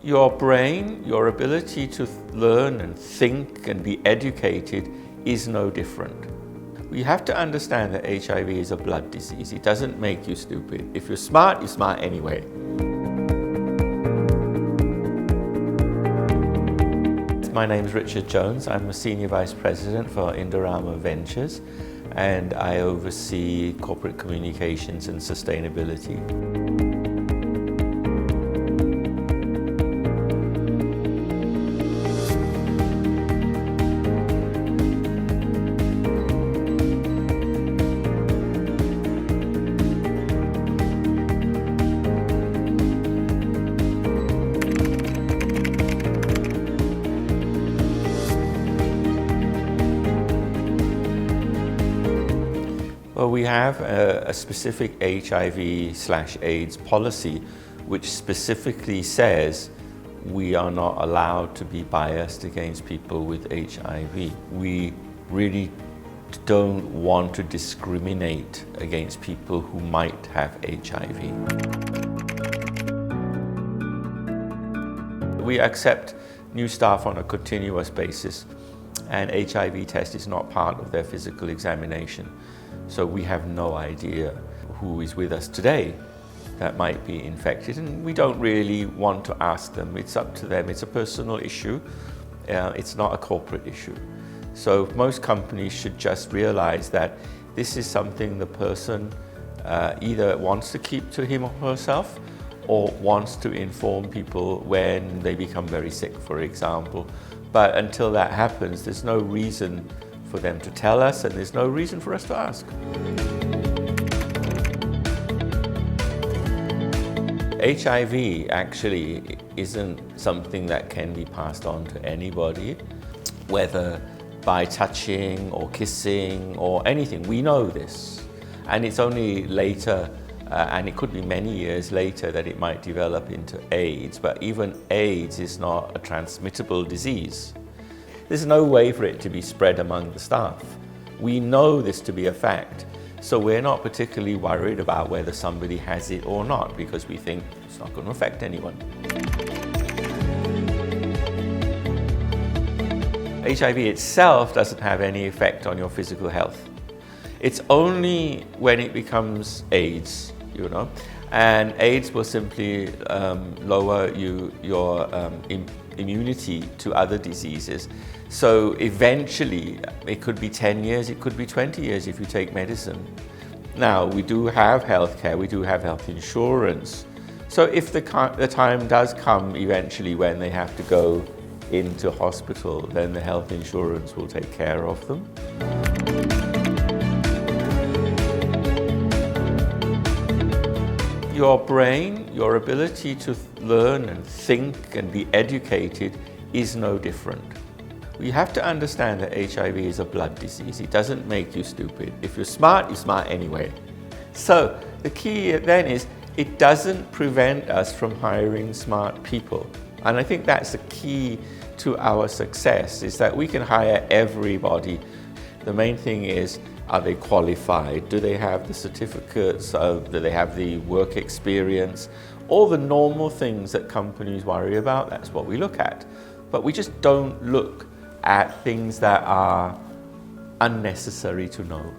Your brain, your ability to learn and think and be educated is no different. We have to understand that HIV is a blood disease. It doesn't make you stupid. If you're smart anyway. My name is Richard Jones. I'm a Senior Vice President for Indorama Ventures and I oversee corporate communications and sustainability. Well, we have a specific HIV/AIDS policy which specifically says we are not allowed to be biased against people with HIV. We really don't want to discriminate against people who might have HIV. We accept new staff on a continuous basis and HIV test is not part of their physical examination. So we have no idea who is with us today that might be infected and we don't really want to ask them. It's up to them. It's a personal issue. It's not a corporate issue. So most companies should just realize that this is something the person either wants to keep to him or herself or wants to inform people when they become very sick, for example. But until that happens, there's no reason for them to tell us and there's no reason for us to ask. HIV actually isn't something that can be passed on to anybody, whether by touching or kissing or anything. We know this and it's only later and it could be many years later that it might develop into AIDS, but even AIDS is not a transmittable disease. There's no way for it to be spread among the staff. We know this to be a fact, so we're not particularly worried about whether somebody has it or not because we think it's not going to affect anyone. HIV itself doesn't have any effect on your physical health. It's only when it becomes AIDS, and AIDS will simply lower your immunity to other diseases. So eventually, it could be 10 years, it could be 20 years if you take medicine. Now, we do have healthcare, we do have health insurance. So if the time does come eventually when they have to go into hospital, then the health insurance will take care of them. Your brain, your ability to learn and think and be educated is no different. We have to understand that HIV is a blood disease. It doesn't make you stupid. If you're smart anyway. So the key then is it doesn't prevent us from hiring smart people. And I think that's the key to our success is that we can hire everybody. The main thing is, are they qualified? Do they have the certificates? Do they have the work experience? All the normal things that companies worry about, that's what we look at. But we just don't look at things that are unnecessary to know.